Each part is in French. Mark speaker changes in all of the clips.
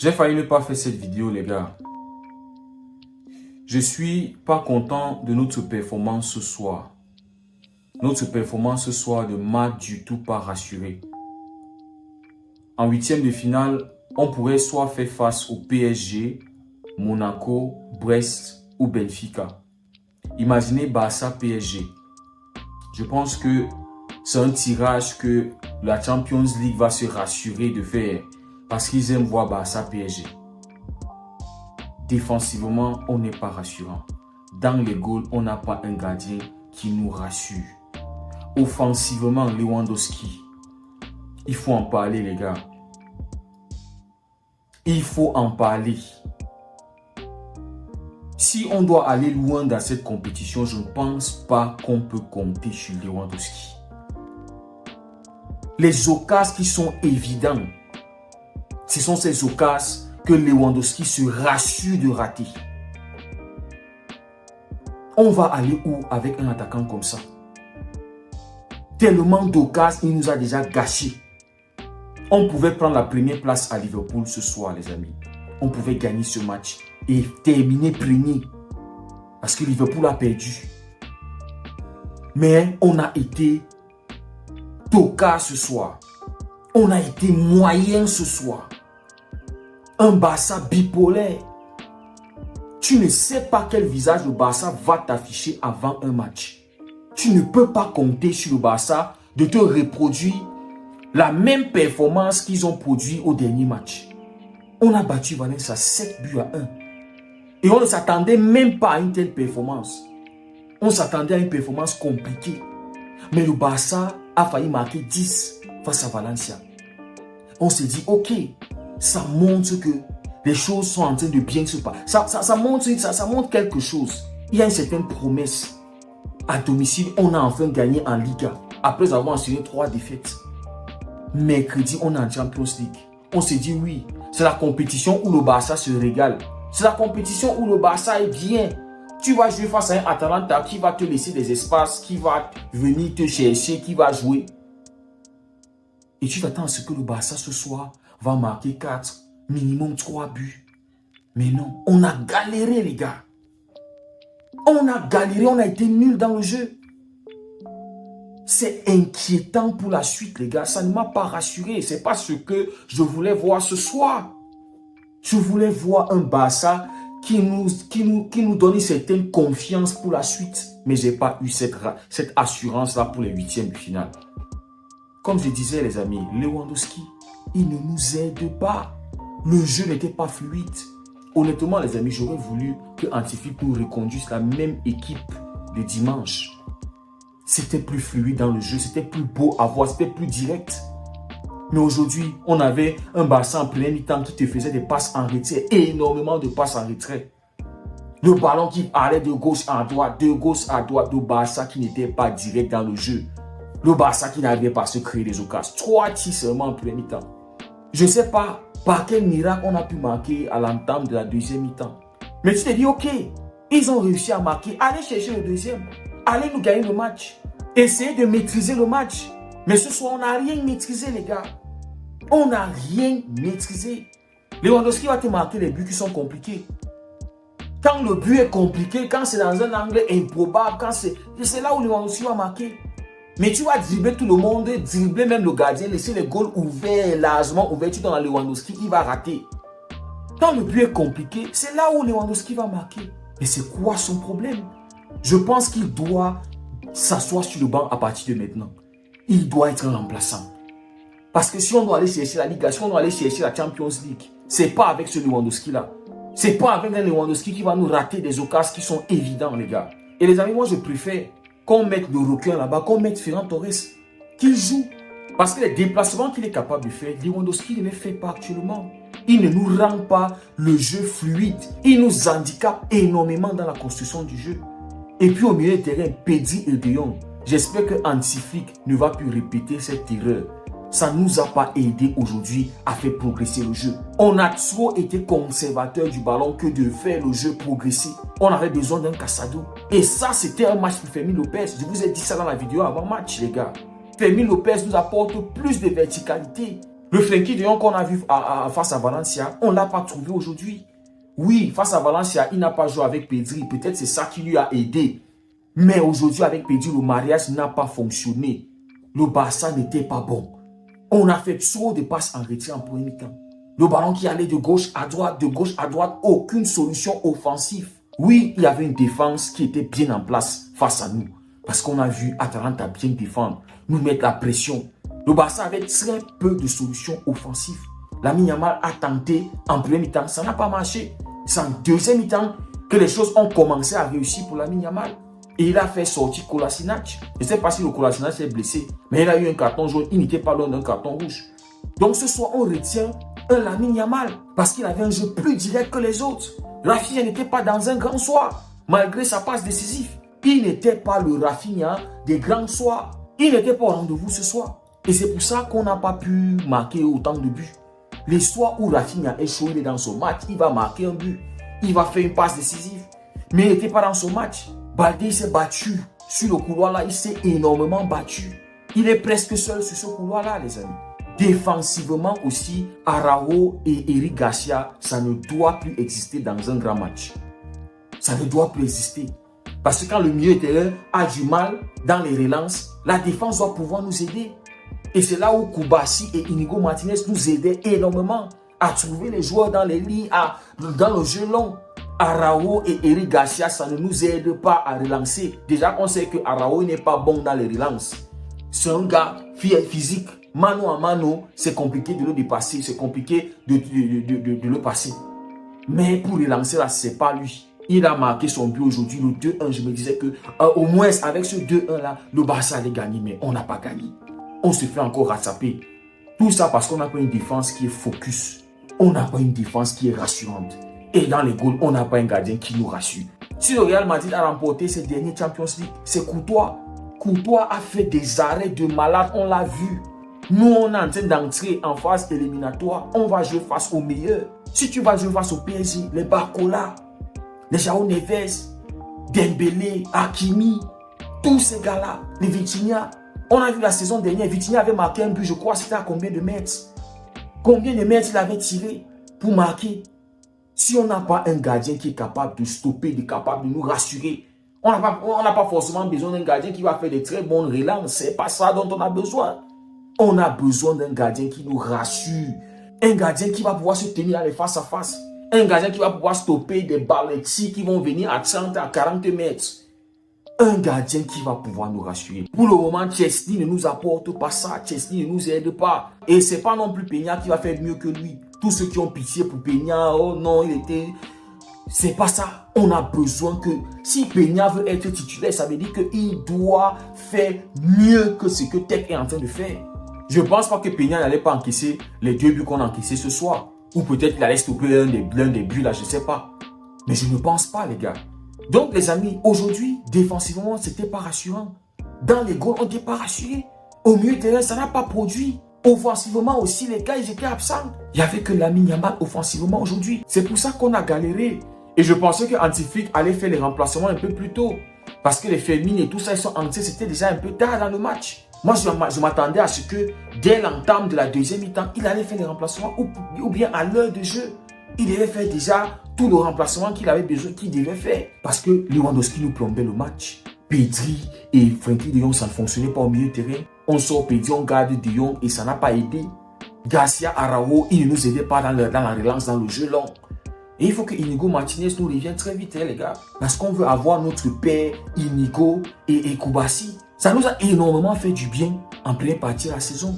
Speaker 1: J'ai failli ne pas faire cette vidéo, les gars. Je suis pas content de notre performance ce soir. Notre performance ce soir ne m'a du tout pas rassuré. En huitième de finale, on pourrait soit faire face au PSG, Monaco, Brest ou Benfica. Imaginez Barça PSG. Je pense que c'est un tirage que la Champions League va se rassurer de faire parce qu'ils aiment voir Barça PSG. Défensivement, on n'est pas rassurant. Dans les goals, on n'a pas un gardien qui nous rassure. Offensivement, Lewandowski, il faut en parler, les gars. Il faut en parler. Si on doit aller loin dans cette compétition, je ne pense pas qu'on peut compter sur Lewandowski. Les occasions qui sont évidents, ce sont ces occasions que Lewandowski se rassure de rater. On va aller où avec un attaquant comme ça? Tellement d'occasions, il nous a déjà gâché. On pouvait prendre la première place à Liverpool ce soir, les amis. On pouvait gagner ce match et terminer premier. Parce que Liverpool a perdu. Mais on a été tocard ce soir. On a été moyen ce soir. Un Barça bipolaire. Tu ne sais pas quel visage le Barça va t'afficher avant un match. Tu ne peux pas compter sur le Barça de te reproduire la même performance qu'ils ont produit au dernier match. On a battu Valencia 7 buts à 1. Et on ne s'attendait même pas à une telle performance. On s'attendait à une performance compliquée. Mais le Barça a failli marquer 10 face à Valencia. On s'est dit, ok, ça montre que les choses sont en train de bien se passer. Ça montre quelque chose. Il y a une certaine promesse. À domicile, on a enfin gagné en Liga. Après avoir enchaîné 3 défaites. Mercredi, on est en Champions League. On s'est dit, oui, c'est la compétition où le Barça se régale. C'est la compétition où le Barça est bien. Tu vas jouer face à un Atalanta qui va te laisser des espaces, qui va venir te chercher, qui va jouer. Et tu t'attends à ce que le Barça ce soir va marquer 4, minimum 3 buts. Mais non, on a galéré, les gars. On a galéré, on a été nuls dans le jeu. C'est inquiétant pour la suite, les gars. Ça ne m'a pas rassuré. Ce n'est pas ce que je voulais voir ce soir. Je voulais voir un Barça qui nous donne une certaine confiance pour la suite. Mais je n'ai pas eu cette assurance-là pour les huitièmes de finale. Comme je disais, les amis, Lewandowski, il ne nous aide pas. Le jeu n'était pas fluide. Honnêtement, les amis, j'aurais voulu que Antiflick nous reconduise la même équipe de dimanche. C'était plus fluide dans le jeu, c'était plus beau à voir, c'était plus direct. Mais aujourd'hui, on avait un Barça en plein mi-temps qui te faisait des passes en retrait, énormément de passes en retrait. Le ballon qui allait de gauche à droite, le Barça qui n'était pas direct dans le jeu. Le Barça qui n'arrivait pas à se créer des occasions. 3 tirs seulement en plein mi-temps. Je ne sais pas par quel miracle on a pu marquer à l'entame de la deuxième mi-temps. Mais tu te dis, ok, ils ont réussi à marquer, allez chercher le deuxième. Allez nous gagner le match. Essayez de maîtriser le match. Mais ce soir, on n'a rien maîtrisé, les gars. On n'a rien maîtrisé. Lewandowski va te marquer les buts qui sont compliqués. Quand le but est compliqué, quand c'est dans un angle improbable, c'est là où Lewandowski va marquer. Mais tu vas dribbler tout le monde, dribbler même le gardien, laisser les goals ouverts, largement ouverts. Tu donnes à Lewandowski, il va rater. Quand le but est compliqué, c'est là où Lewandowski va marquer. Mais c'est quoi son problème? Je pense qu'il doit s'asseoir sur le banc à partir de maintenant. Il doit être un remplaçant. Parce que si on doit aller chercher la Liga, si on doit aller chercher la Champions League, c'est pas avec ce Lewandowski-là. C'est pas avec un Lewandowski qui va nous rater des occasions qui sont évidents, les gars. Et les amis, moi je préfère qu'on mette le requin là-bas, qu'on mette Ferran Torres, qu'il joue. Parce que les déplacements qu'il est capable de faire, Lewandowski ne les fait pas actuellement. Il ne nous rend pas le jeu fluide. Il nous handicape énormément dans la construction du jeu. Et puis au milieu de terrain, Pedri et De Jong. J'espère que Antiflick ne va plus répéter cette erreur. Ça ne nous a pas aidé aujourd'hui à faire progresser le jeu. On a trop été conservateur du ballon que de faire le jeu progresser. On avait besoin d'un Casado. Et ça, c'était un match pour Fermin Lopez. Je vous ai dit ça dans la vidéo avant match, les gars. Fermin Lopez nous apporte plus de verticalité. Le Frenkie de Jong qu'on a vu face à Valencia, on ne l'a pas trouvé aujourd'hui. Oui, face à Valencia, il n'a pas joué avec Pedri. Peut-être c'est ça qui lui a aidé. Mais aujourd'hui, avec Pedri, le mariage n'a pas fonctionné. Le Barça n'était pas bon. On a fait trop de passes en retrait en premier mi-temps. Le ballon qui allait de gauche à droite, aucune solution offensive. Oui, il y avait une défense qui était bien en place face à nous. Parce qu'on a vu Atalanta bien défendre, nous mettre la pression. Le Barça avait très peu de solutions offensives. Lamine Yamal a tenté en premier mi-temps, ça n'a pas marché. C'est en deuxième mi-temps que les choses ont commencé à réussir pour Lamine Yamal. Et il a fait sortir Kolasinac. Je ne sais pas si le Kolasinac s'est blessé, mais il a eu un carton jaune, il n'était pas loin d'un carton rouge. Donc ce soir, on retient un Lamine Yamal parce qu'il avait un jeu plus direct que les autres. Rafinha n'était pas dans un grand soir, malgré sa passe décisive. Il n'était pas le Rafinha des grands soirs. Il n'était pas au rendez-vous ce soir. Et c'est pour ça qu'on n'a pas pu marquer autant de buts. Les soirs où Rafinha est chaud, il est dans son match, il va marquer un but. Il va faire une passe décisive. Mais il n'était pas dans son match. Baldé s'est battu sur le couloir là, il s'est énormément battu. Il est presque seul sur ce couloir là, les amis. Défensivement aussi, Araujo et Eric Garcia, ça ne doit plus exister dans un grand match. Ça ne doit plus exister. Parce que quand le milieu de terrain a du mal dans les relances, la défense doit pouvoir nous aider. Et c'est là où Koubassi et Inigo Martinez nous aidaient énormément à trouver les joueurs dans les lignes, dans le jeu long. Araujo et Eric Garcia, ça ne nous aide pas à relancer. Déjà qu'on sait que Araujo n'est pas bon dans les relances. C'est un gars physique. Mano à mano, c'est compliqué de le dépasser. C'est compliqué de le passer. Mais pour relancer là, c'est pas lui. Il a marqué son but aujourd'hui, le 2-1. Je me disais que au moins avec ce 2-1 là, le Barça allait gagner, mais on n'a pas gagné. On se fait encore rattraper. Tout ça parce qu'on n'a pas une défense qui est focus. On n'a pas une défense qui est rassurante. Et dans les goals, on n'a pas un gardien qui nous rassure. Si le Real Madrid a remporté ses derniers Champions League, c'est Courtois. Courtois a fait des arrêts de malade, on l'a vu. Nous, on est en train d'entrer en phase éliminatoire. On va jouer face aux meilleurs. Si tu vas jouer face au PSG, les Barcola, les João Neves, Dembélé, Hakimi, tous ces gars-là, les Vitinha. On a vu la saison dernière, Vitinha avait marqué un but, je crois, c'était à combien de mètres? Combien de mètres il avait tiré pour marquer? Si on n'a pas un gardien qui est capable de stopper, capable de nous rassurer, on n'a pas forcément besoin d'un gardien qui va faire de très bonnes relances. C'est pas ça dont on a besoin. On a besoin d'un gardien qui nous rassure. Un gardien qui va pouvoir se tenir à les face à face. Un gardien qui va pouvoir stopper des balletiers qui vont venir à 30, à 40 mètres. Un gardien qui va pouvoir nous rassurer. Pour le moment, Chesney ne nous apporte pas ça. Chesney ne nous aide pas. Et c'est pas non plus Peña qui va faire mieux que lui. Tous ceux qui ont pitié pour Peña, oh non, il était... C'est pas ça. On a besoin que... Si Peña veut être titulaire, ça veut dire qu'il doit faire mieux que ce que Tech est en train de faire. Je ne pense pas que Peña n'allait pas encaisser les 2 buts qu'on a encaissés ce soir. Ou peut-être qu'il allait stopper l'un des buts là, je ne sais pas. Mais je ne pense pas, les gars. Donc, les amis, aujourd'hui, défensivement, ce n'était pas rassurant. Dans les goals, on n'était pas rassuré. Au milieu de terrain, ça n'a pas produit. Offensivement aussi, les gars, ils étaient absents. Il n'y avait que Lamine Yamal offensivement aujourd'hui. C'est pour ça qu'on a galéré. Et je pensais que Antiflick allait faire les remplacements un peu plus tôt. Parce que les Fermin et tout ça, ils sont entrés, c'était déjà un peu tard dans le match. Moi, je m'attendais à ce que, dès l'entame de la deuxième mi-temps, il allait faire les remplacements ou bien à l'heure de jeu. Il devait faire déjà tout le remplacement qu'il avait besoin, qu'il devait faire. Parce que Lewandowski nous plombait le match. Pedri et Frenkie de Jong, ça ne fonctionnait pas au milieu de terrain. On sort Pedri, on garde de Jong et ça n'a pas aidé. Garcia, Araujo, il ne nous aidait pas dans la relance, dans le jeu long. Et il faut que Inigo Martinez nous revienne très vite, hein, les gars. Parce qu'on veut avoir notre père, Inigo et Koubassi. Ça nous a énormément fait du bien en pleine partie de la saison.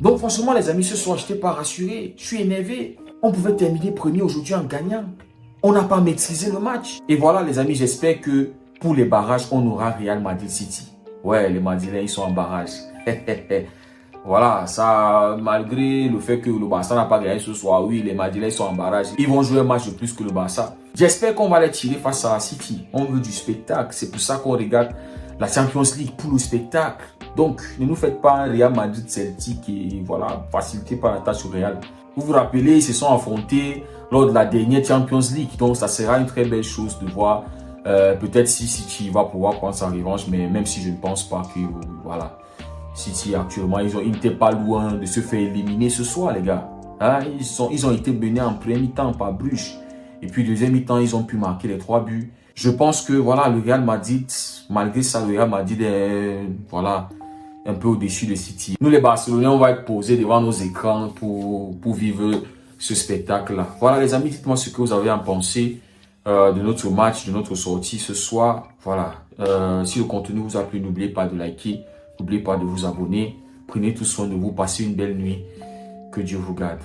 Speaker 1: Donc franchement, les amis, ce soir, je n'étais pas rassuré. Je suis énervé. On pouvait terminer premier aujourd'hui en gagnant. On n'a pas maîtrisé le match. Et voilà, les amis, j'espère que pour les barrages, on aura Real Madrid City. Ouais, les Madrilènes, ils sont en barrage. Voilà, ça, malgré le fait que le Barça n'a pas gagné ce soir, oui, les Madrilènes sont en barrage. Ils vont jouer un match de plus que le Barça. J'espère qu'on va les tirer face à City. On veut du spectacle. C'est pour ça qu'on regarde la Champions League pour le spectacle. Donc, ne nous faites pas un Real Madrid Celtic et voilà, facilité par la tâche au Real. Vous vous rappelez, ils se sont affrontés lors de la dernière Champions League. Donc, ça sera une très belle chose de voir. Peut-être si City va pouvoir prendre sa revanche, mais même si je ne pense pas que, voilà. City actuellement. Ils n'étaient pas loin de se faire éliminer ce soir, les gars. Hein, ils ont été menés en premier mi-temps par Bruges. Et puis, deuxième mi-temps, ils ont pu marquer les 3 buts. Je pense que, voilà, le Real Madrid, malgré ça, le Real Madrid est, voilà, un peu au-dessus de City. Nous, les Barcelonais, on va être posés devant nos écrans pour vivre ce spectacle-là. Voilà, les amis, dites-moi ce que vous avez à penser de notre match, de notre sortie ce soir. Voilà, si le contenu vous a plu, n'oubliez pas de liker, n'oubliez pas de vous abonner. Prenez tout soin de vous, passez une belle nuit. Que Dieu vous garde.